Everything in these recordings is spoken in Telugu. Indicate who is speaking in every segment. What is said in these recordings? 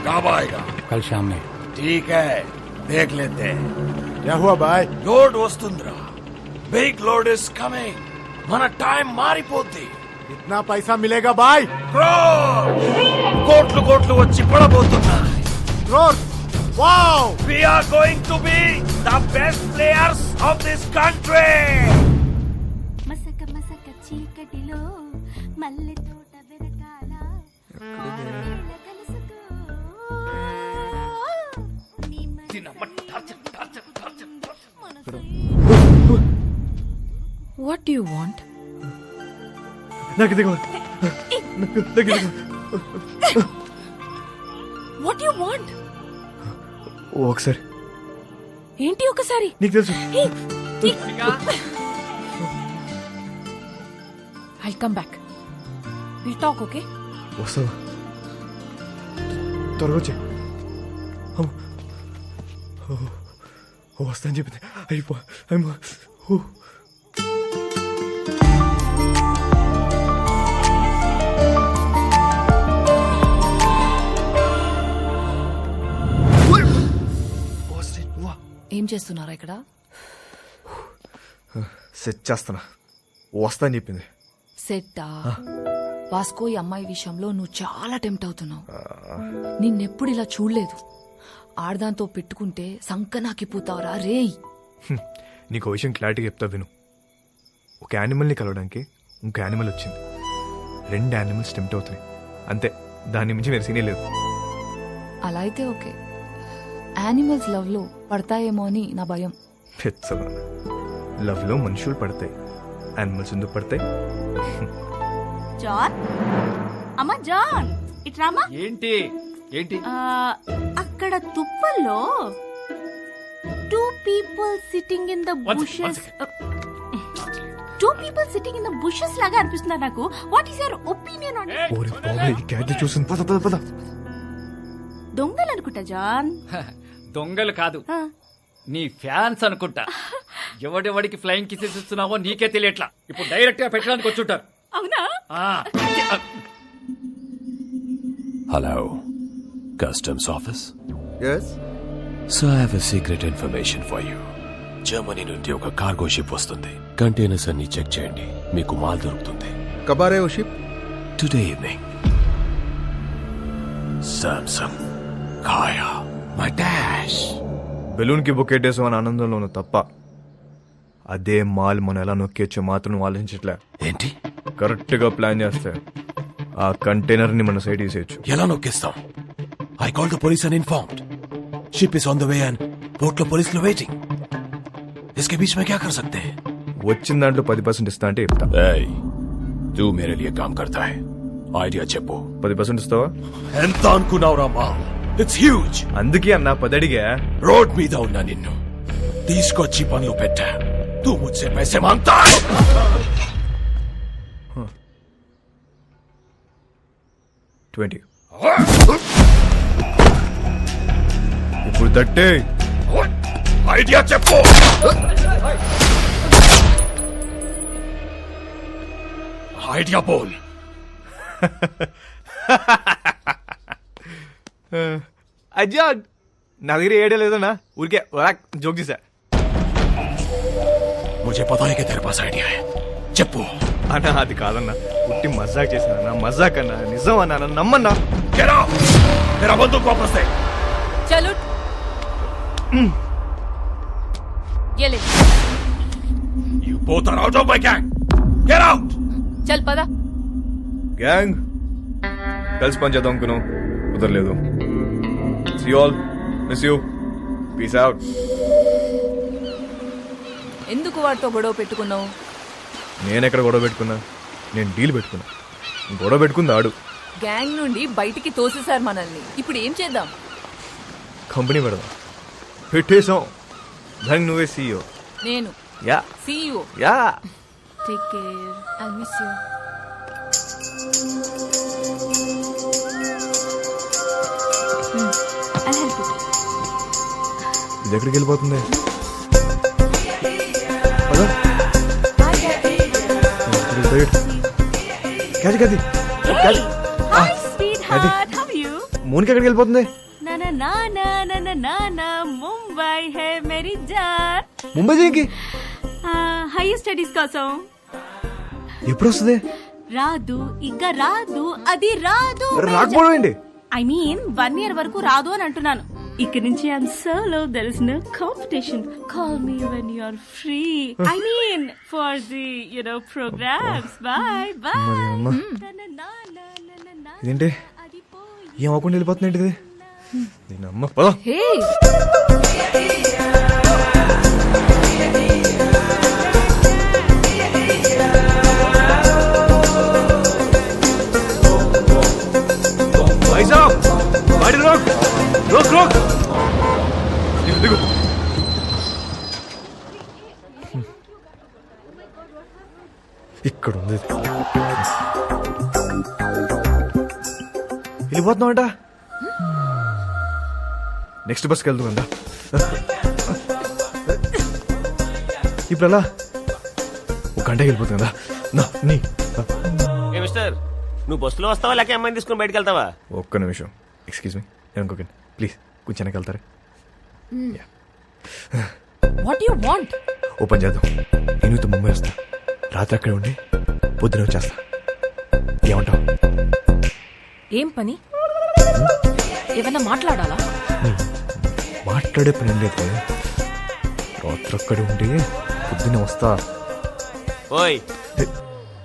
Speaker 1: कब आएगा?
Speaker 2: कल शाम में।
Speaker 1: ठीक है, देख लेते हैं.
Speaker 3: क्या हुआ भाई?
Speaker 1: लोड వస్తుందిరా. Big load is coming. మన టైం మారిపోద్ది.
Speaker 3: कितना पैसा मिलेगा भाई?
Speaker 1: కోట్లు కోట్లు వచ్చి పడబోతున్నాయి.
Speaker 3: Crore? Wow!
Speaker 1: We are going to be the best players of this country.
Speaker 4: మసక మసక చీకటిలో మల్లె తోట వెనకాల కోవెల కలుసుకో. నీ
Speaker 5: What do you want?
Speaker 3: నాకు దిగు.
Speaker 5: What do you want?
Speaker 3: ఒకసారి
Speaker 5: ఏంటి ఒకసారి?
Speaker 3: నీకు తెలుసు.
Speaker 5: I'll come back. We'll talk, okay?
Speaker 3: వస్తావా? త్వరగా వచ్చే. వస్తా అని చెప్పింది. అయిపో.
Speaker 5: ఏం చేస్తున్నారా ఇక్కడ?
Speaker 3: సెట్ చేస్తానా. వస్తా అని చెప్పింది.
Speaker 5: సెట్టా? వాస్కో ఈ అమ్మాయి విషయంలో నువ్వు చాలా టెంప్ట్ అవుతున్నావు. నిన్నెప్పుడు ఇలా చూడలేదు. ఆడదాంతో పెట్టుకుంటే సంకనాకిపోతావురా రేయ్.
Speaker 3: నీకు విషయం క్లారిటీగా చెప్తా విను. ఒక యానిమల్ని కలవడానికి ఇంకో యానిమల్ వచ్చింది. 2 యానిమల్స్ టెంప్ట్ అవుతాయి అంతే. దాని మించి వేరే సీనే లేదు.
Speaker 5: అలా అయితే ఓకే. యానిమల్స్ లవ్ లో పడతాయేమో అని నా భయం.
Speaker 3: పెచ్చగా లవ్ లో మనుషులు పడతాయి, యానిమల్స్ ఎందుకు పడతాయి?
Speaker 4: జాన్, అమ్మా జాన్, ఇట్రామా.
Speaker 2: ఏంటి ఏంటి?
Speaker 4: అక్కడ తుప్పల్లో 2 people sitting in the bushes. 2 people sitting in the bushes లాగా అనిపిస్తున్నారు నాకు. What is your opinion on it?
Speaker 3: ఓరే బాబోయ్, ఈ క్యాట్ చూసింది. పద పద పద.
Speaker 4: దొంగలు అనుకుంటా జాన్.
Speaker 2: దొంగలు కాదు, నీ ఫ్యాన్స్ అనుకుంటా. ఎవడెవడికి ఫ్లయింగ్ కిసెస్ ఇస్తున్నావో నీకే తెలియట్లా. ఇప్పుడు డైరెక్ట్ గా పెట్టడానికి వచ్చుంటారు.
Speaker 4: అవునా?
Speaker 6: Hello, Customs Office.
Speaker 3: Yes.
Speaker 6: So I have a secret information for you. Germany నుండి ఒక కార్గో షిప్ వస్తుంది. కంటైనర్స్ అన్ని చెక్ చేయండి, మీకు మాల్ దొరుకుతుంది.
Speaker 3: కబ్ ఆ రహే హో ship?
Speaker 6: Today evening. Samsung Kaya my dash.
Speaker 3: Balloon కి బొకేటేసో అని ఆనందంలోను తప్ప అదే మాల్ మనం ఎలా నొక్కేచ్చో మాత్రం ఆలోచించట్లే.
Speaker 6: ఏంటి?
Speaker 3: కరెక్ట్ గా ప్లాన్ చేస్తే ఆ కంటైనర్ ని మన సైడ్ తీసేయచ్చు.
Speaker 6: ఎలా నొక్కేస్తాం? I call the police and informed. Ship is on the way and port లో పోలీసులు వెయిటింగ్. इसके बीच में क्या कर सकते हैं?
Speaker 3: వచ్చిన దాంట్లో 10% ఇస్తా అంటే చెప్తా.
Speaker 6: तू मेरे लिए काम करता है, ఐడియా చెప్పు.
Speaker 3: 10% ఇస్తావా?
Speaker 6: ఎంత అనుకున్నావురా మాల్? It's huge.
Speaker 3: అందుకే అన్న 10 అడిగా.
Speaker 6: రోడ్ మీద ఉన్నా నిన్ను తీసుకొచ్చి పనులు పెట్టా. తూ ముझसे पैसे मांगता है.
Speaker 3: $20. ఇప్పుడు తట్టే.
Speaker 6: ఐడియా చెప్పు. ఐడియా బోల్.
Speaker 3: అజ్జా నా దగ్గర ఏడే లేదన్నా, ఊరికే జోక్ చేశా.
Speaker 6: मुझे पता है कि तेरे पास आइडिया है. చెప్పు.
Speaker 3: అన్నా అది కాదన్నా, పుట్టి మజాక్ చేశానన్నా. మజాక్ అన్నా, నిజం అన్నా, నన్ను నమ్మన్నా.
Speaker 6: Get out. तेरा बंदूक वापस दे.
Speaker 5: చలో ये ले.
Speaker 6: You both are out of my gang. Get out.
Speaker 5: చల్ పద.
Speaker 3: గ్యాంగ్ కలిసి పని చేద్దాం అనుకున్నాం, కుదరలేదు. See you all. Miss you. Peace out.
Speaker 5: ఎందుకు వాడితో గొడవ పెట్టుకున్నావు?
Speaker 3: నేనెక్కడ గొడవ పెట్టుకున్నా? నేను డీల్ పెట్టుకున్నా. గొడవ పెట్టుకుంది ఆడు.
Speaker 5: గ్యాంగ్ నుండి బయటికి తోసేశారు మనల్ని. ఇప్పుడు ఏం చేద్దాం?
Speaker 3: కంపెనీ పెడదాం. పెట్టేశాం. దానికి నువ్వే CEO.
Speaker 5: నేను
Speaker 3: yeah
Speaker 5: CEO.
Speaker 3: Yeah.
Speaker 5: Take care. I miss you.
Speaker 4: I'll help you.
Speaker 3: ఇది ఎక్కడికి వెళ్ళిపోతుంది?
Speaker 4: Hi, sweetheart. How are you?
Speaker 3: Monica ఎక్కడికి వెళ్ళిపోతుంది?
Speaker 4: నా నా నా నా నా నా నా నా ముంబై హే మేరీ జాన్.
Speaker 3: ముంబై దేనికి?
Speaker 4: హైయర్ స్టడీస్ కోసం.
Speaker 3: ఎప్పుడు వస్తుంది?
Speaker 4: రాదు, ఇంకా రాదు, అది రాదు.
Speaker 3: రాకపోవడం ఏంటి?
Speaker 4: ఐ మీన్ 1 year వరకు రాదు అని అంటున్నాను. ఇక్కడి నుంచి I'm solo, there is no competition. Call me when you are free. I mean for the programs. Bye bye.
Speaker 3: ఇదేంటి ఏం అవ్వకుండా వెళ్ళిపోతుంది ఇది? దీని అమ్మ పద.
Speaker 5: హే
Speaker 3: भाई साहब गाड़ी रोक रोक रोक देखो ఇక్కడ ఉంది వెళ్ళిపోతున్నామంట. నెక్స్ట్ బస్కి వెళ్తుందా? ఇప్పుడు అలా ఒక గంటకి వెళ్ళిపోతుందా? నీ
Speaker 7: ఏ మిస్టర్, నువ్వు బస్సులో వస్తావా లేక అమ్మాయిని తీసుకుని బయటకు వెళ్తావా?
Speaker 3: ఒక్క నిమిషం, ఎక్స్క్యూజ్ మీ, నేను ఇంకొక ప్లీజ్ కొంచెం వెనక్కి వెళ్తారా?
Speaker 5: What you want?
Speaker 3: ఓ పని చేద్దాం, నేను ముంబై వస్తా, రాత్రి అక్కడే ఉండి పొద్దున వచ్చేస్తా. ఏమంటావు?
Speaker 5: ఏం పని? ఏమన్నా మాట్లాడాలా?
Speaker 3: మాట్లాడే పని ఏం లేదు, రాత్రి అక్కడే ఉండి పొద్దున్న వస్తా.
Speaker 7: ఓయ్,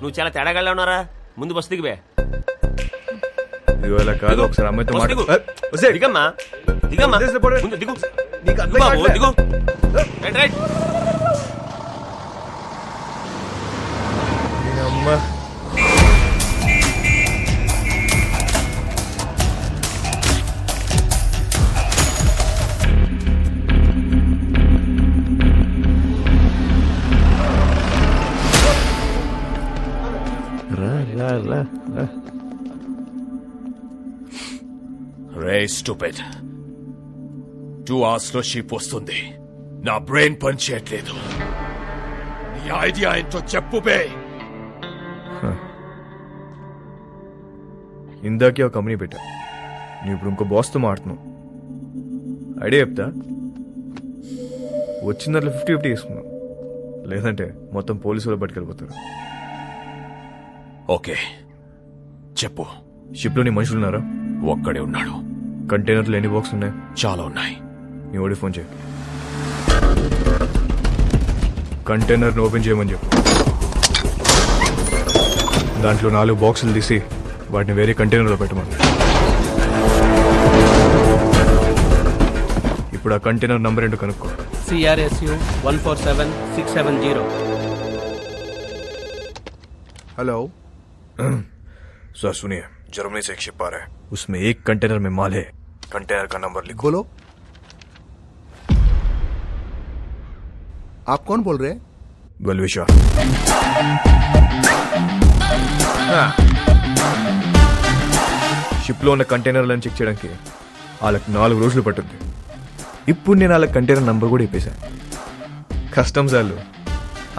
Speaker 7: నువ్వు చాలా తేడాగా ఉన్నారా? ముందు బస్సు దిగివే.
Speaker 3: ఇవాళ కాదు, ఒకసారి అమ్మాయితో
Speaker 7: బస్సు దిగు.
Speaker 3: మాట్లాడు.
Speaker 7: దిగమ్మా దిగమ్మా,
Speaker 3: వదిలేస్తే పోనీ.
Speaker 7: ముందు దిగు.
Speaker 3: నీకు అర్థం
Speaker 7: దిగు బాబు,
Speaker 3: కావట్లే.
Speaker 7: దిగు. Right right.
Speaker 3: దీనమ్మ.
Speaker 1: రే స్టూపిడ్, 2 hours లో షిప్ వస్తుంది. నా బ్రెయిన్ పని చేయట్లేదు. నీ ఐడియా ఏంటో చెప్పు బే.
Speaker 3: ఇందాకే ఒక కంపెనీ పెట్టా, నువ్వు ఇప్పుడు ఇంకో బాస్తో మాడుతున్నావు. ఐడియా చెప్తా, వచ్చిన దాంట్లో 50-50 తీసుకున్నావు, లేదంటే మొత్తం పోలీసులు పట్టుకెళ్ళిపోతారు.
Speaker 1: ఓకే చెప్పు.
Speaker 3: షిప్లో నీ మనుషులు ఉన్నారా?
Speaker 1: ఒక్కడే ఉన్నాడు.
Speaker 3: కంటైనర్లు ఎన్ని బాక్స్ ఉన్నాయి?
Speaker 1: చాలా ఉన్నాయి.
Speaker 3: నీ ఓడి ఫోన్ చేయి, కంటైనర్ని ఓపెన్ చేయమని చెప్పు. దాంట్లో 4 బాక్సులు తీసి వాటిని వేరే కంటైనర్లో పెట్టమని. ఇప్పుడు ఆ కంటైనర్ నంబర్ ఏంటో కనుక్కో.
Speaker 8: CRSU 147670.
Speaker 3: हेलो सर सुनिए, जर्मनी से एक शिप आ रहा है, उसमें एक कंटेनर में माल है. कंटेनर का नंबर लिखो.
Speaker 9: बोलो, आप कौन बोल रहे हैं?
Speaker 3: बलविशा. షిప్ లో ఉన్న కంటైనర్లను చెక్ చేయడానికి వాళ్ళకి 4 రోజులు పట్టుద్ది. ఇప్పుడు నేను వాళ్ళ కంటైనర్ నంబర్ కూడా ఇప్పేశాను. కస్టమ్స్ వాళ్ళు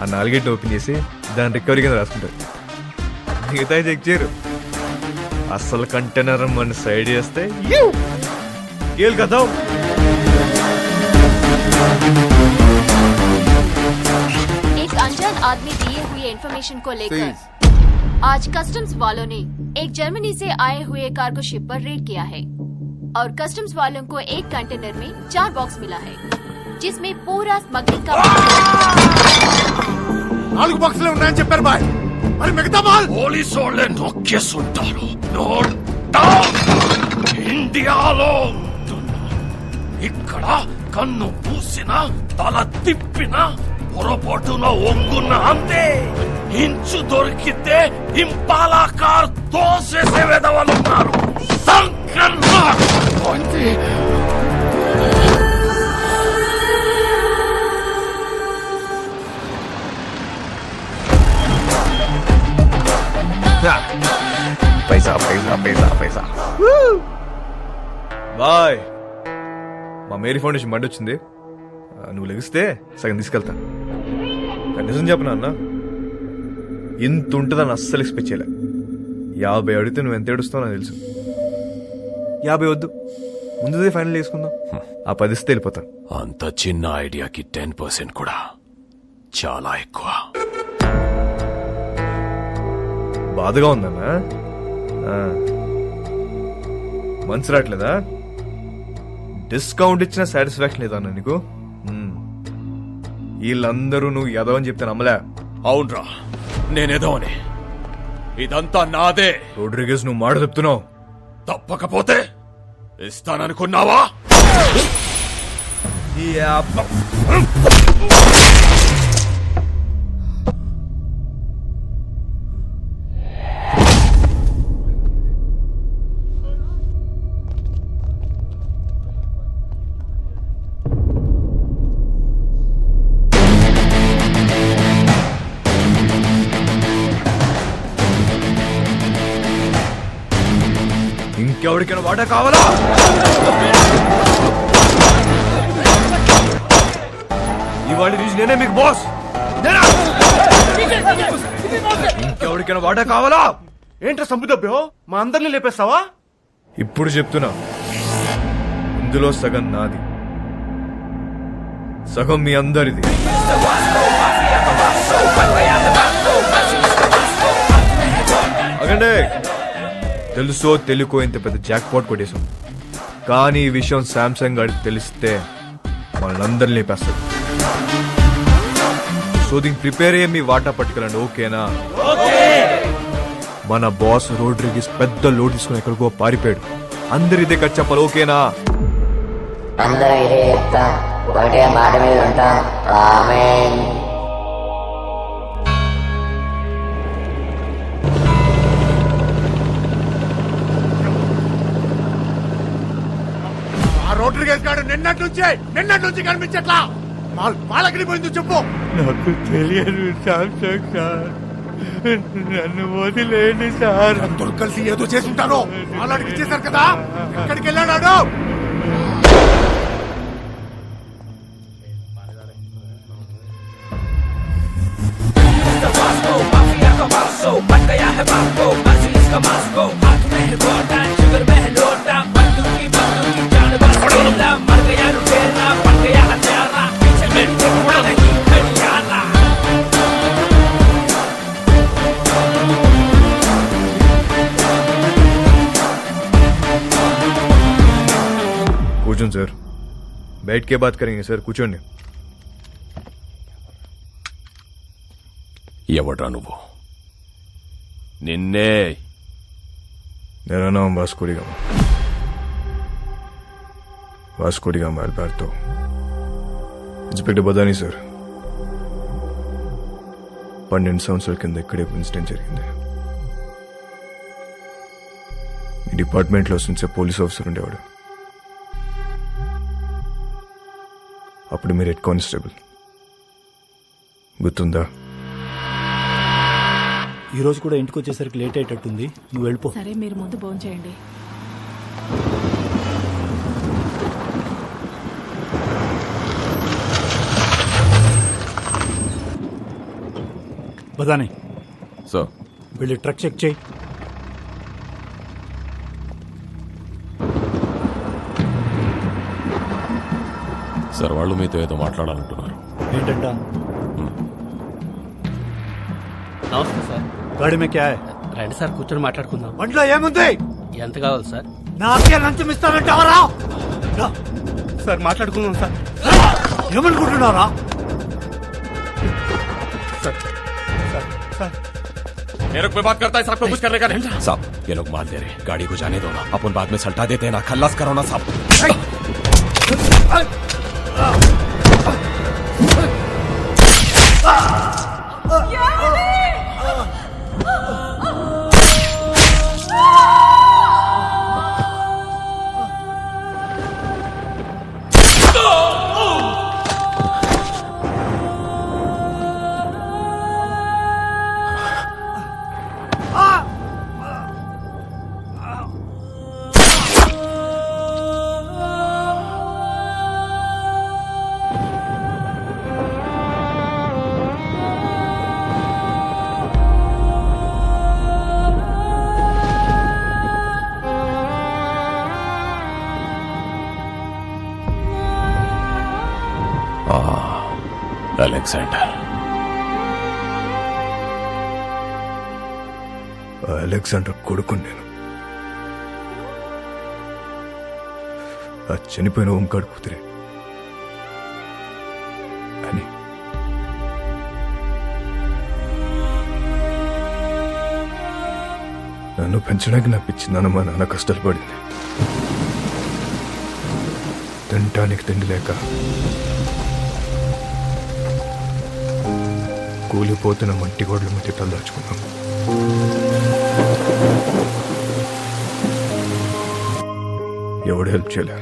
Speaker 3: ఆ 4 ఓపెన్ చేసి దాని రికవరీ కింద రాసుకుంటారు. మిగతా చెక్ చేయరు. అసలు కంటైనర్ మన సైడ్ చేస్తే కేల్ కదా.
Speaker 10: एक अनजान आदमी दिए हुए इन्फॉर्मेशन को लेकर आज कस्टम्स वालों ने एक जर्मनी से आए हुए कार्गो शिप पर रेड किया है और कस्टम्स वालों को एक कंटेनर में 4 बॉक्स मिला है जिसमें पूरा स्मगलिंग का
Speaker 1: 4 బాక్సులే ఉన్నాయని చెప్పారు బాయ్. మరి మిగతా మాల్ పోలీసు వాళ్ళే నొక్కేసుంటారు. Note down. ఇండియాలో ఉంటున్నా. ఇక్కడ కన్ను పూసిన తల తిప్పిన పొరపాటున ఒంగున్న అంతే. ఇంచు దొరికితే ఇంపాలా కార్ తోసేసే వెదవలున్నారు. సంకన్న అంతే.
Speaker 3: పైసా పైసా పైసా పైసా. బాయ్, మా మేరీ ఫౌండేషన్ బండి వచ్చింది, నువ్వు లెగిస్తే సగం తీసుకెళ్తా. నిజం చెప్పనా అన్న, ఇంత ఉంటుందని అస్సలు ఎక్స్పెక్ట్ చేయలే. 50 అడిగితే నువ్వు ఎంత ఏడుస్తావు నాకు తెలుసు. 50 వద్దు, ముందుదే ఫైనల్ చేసుకుందాం. ఆ 10 ఇస్తే వెళ్ళిపోతాను.
Speaker 1: అంత చిన్న ఐడియాకి 10% కూడా చాలా ఎక్కువ.
Speaker 3: బాధగా ఉందన్నా? మనసు రావట్లేదా? డిస్కౌంట్ ఇచ్చిన సాటిస్ఫాక్షన్ లేదా అన్న నీకు? వీళ్ళందరూ నువ్వు ఎదవ అని చెప్తే నమ్మలే.
Speaker 1: అవునరా, నేనేదో అని. ఇదంతా నాదే.
Speaker 3: రోడ్రిగేస్, నువ్వు మాట చెప్తున్నావు.
Speaker 1: తప్పకపోతే ఇస్తాననుకున్నావా?
Speaker 3: ఇంకెవరికైనా వాటా కావాలా? ఇవాళ నుంచి నేనే మీకు బాస్. ఇంకెవరికైనా వాటా కావాలా?
Speaker 6: ఏంట్రా సంబుదబ్బో, మా అందరినీ లేపేస్తావా?
Speaker 3: ఇప్పుడు చెప్తున్నా, ఇందులో సగం నాది, సగం మీ అందరిది. అగండి, తెలుసో తెలుకో ఇంత పెద్ద జాక్ పాట్ కొట్టేశాం, కానీ ఈ విషయం శాంసంగ్ గారికి తెలిస్తే వాళ్ళందరినీ లేపేస్తాడు. సో దీనికి ప్రిపేర్ అయ్యే మీ వాటా పట్టుకెళ్ళండి, ఓకేనా? మన బాస్ రోడ్రిగీస్ పెద్ద లోడ్ తీసుకుని ఎక్కడికో పారిపోయాడు. అందరు ఇదే కట్ చెప్పాలి, ఓకేనా?
Speaker 9: అందరం ఇదే చెప్తాం, ఒకటే మాట మీద ఉంటాం. ఆమేన్.
Speaker 6: రోడ్రిగేస్ గారు నిన్నటి నుంచి కనిపించట్లా. మాలకి పోయింది చెప్పు.
Speaker 3: నాకు తెలియదు శాంసంగ్ సార్, నన్ను వదిలేండి సార్.
Speaker 6: అందరూ కలిసి ఏదో చేసుంటారు. మాలాడికి ఇచ్చేశారు కదా, ఎక్కడికి వెళ్ళాడు?
Speaker 3: కూర్చోండి సార్, बैठ के बात करेंगे सर. కూర్చోండి.
Speaker 1: ఎవడ్రా నువ్వు? నిన్నే.
Speaker 3: मेरा नाम Vasco D gamma. Vasco D gamma Alberto. Inspector Badani sir. 12 సంవత్సరాల కింద ఇక్కడే ఇన్సిడెంట్ జరిగింది. ఈ డిపార్ట్మెంట్లో నుంచే పోలీస్ ఆఫీసర్ ఉండేవాడు. అప్పుడు మీరు హెడ్ కానిస్టేబుల్, గుర్తుందా?
Speaker 11: ఈ రోజు కూడా ఇంటికి వచ్చేసరికి లేట్ అయ్యేటట్టుంది, నువ్వు వెళ్ళిపో.
Speaker 4: సరే, మీరు ముందు భోంచేయండి.
Speaker 11: బదాని
Speaker 1: సార్,
Speaker 11: వెళ్ళి ట్రక్ చెక్ చేయి.
Speaker 1: సార్, వాళ్ళు మీతో ఏదో మాట్లాడాలంటున్నారు.
Speaker 11: ఏంటంట?
Speaker 8: నమస్తే సార్.
Speaker 11: గాడి మే క్యా హై?
Speaker 8: రండి సార్, కూర్చొని మాట్లాడుకుందాం.
Speaker 11: బండిలో ఏముంది?
Speaker 8: ఎంత కావాలి సార్?
Speaker 11: నాకే లంచం ఇస్తానంటావరా?
Speaker 8: సార్ మాట్లాడుకుందాం సార్.
Speaker 11: ఏమనుకుంటున్నారా?
Speaker 1: मेरे को बात करता है, साहब को कुछ करने का नहीं। साहब, ये लोग मार दे रहे, गाड़ी को जाने दो ना, अपन बाद में सल्टा देते हैं ना, खल्लास करो ना साहब.
Speaker 6: అలెగ్జాండర్.
Speaker 3: అలెగ్జాండర్ కొడుకు నేను. ఆ చనిపోయిన ఓంకాడు కూతురే అని. నన్ను పెంచడానికి నా పిచ్చి నాన్న మా నాన్న కష్టాలు పడింది. తినటానికి తిండి లేక కూలిపోతున్న మట్టి గోడల మధ్య తలదాచుకున్నాం. ఎవడు హెల్ప్ చేయలే,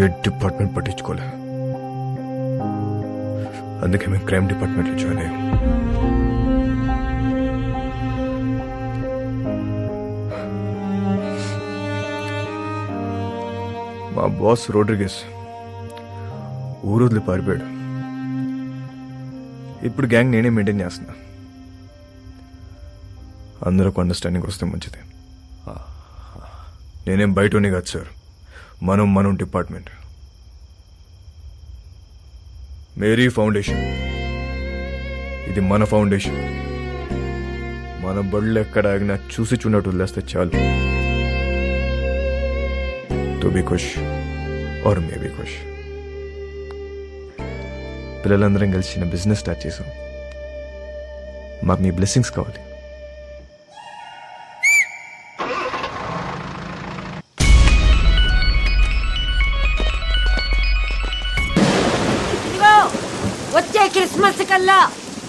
Speaker 3: ఏ డిపార్ట్మెంట్ పట్టించుకోలే. అందుకే మేము క్రైమ్ డిపార్ట్మెంట్లో జాయిన్ అయ్యాం. మా బాస్ రోడ్రిగస్ ఊరు వదిలి పారిపోయాడు. ఇప్పుడు గ్యాంగ్ నేనే మెయింటైన్ చేస్తున్నా. అందరికి అండర్స్టాండింగ్ వస్తే మంచిది. నేనేం బయటనే కాదు సార్, మనం డిపార్ట్మెంట్. మేరీ ఫౌండేషన్, ఇది మన ఫౌండేషన్. మన బళ్ళు ఎక్కడ ఆగినా చూసి చూడట్టు వదిలేస్తే చాలు. తో బి ఖుష్ ఆర్ మే బి ఖుష్. పిల్లలందరం కలిసి చిన్న బిజినెస్ స్టార్ట్ చేసాం. మాకు మీ బ్లెస్సింగ్స్ కావాలి.
Speaker 12: వచ్చే క్రిస్మస్ కల్లా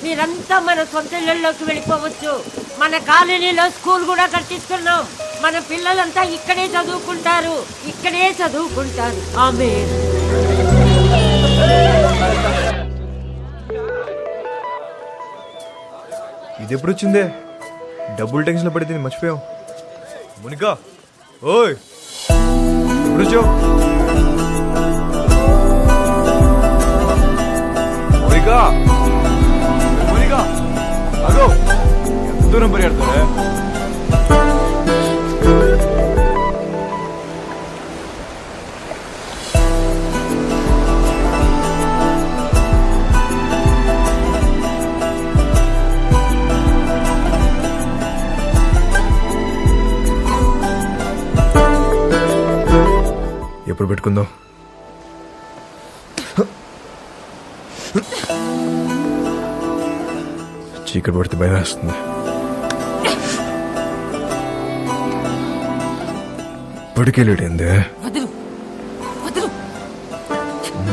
Speaker 12: మీరంతా మన సొంత ఇళ్లలోకి వెళ్ళిపోవచ్చు. మన కాలనీలో స్కూల్ కూడా కట్టిస్తున్నాం. మన పిల్లలంతా ఇక్కడే చదువుకుంటారు. ఆమేన్.
Speaker 3: ఇది ఎప్పుడు వచ్చిందే? డబుల్ టెన్షన్ పడితే మర్చిపోయాం. మునికా ఓయ్ ఎప్పుడు వచ్చావు? మునికా అదో ఎంత దూరం పరిగెడతారే? ఎప్పుడు పెట్టుకుందాం? చీకటి పడితే భయం వేస్తుంది. ఇప్పటికే లేట్ అయిందే.
Speaker 12: వదులు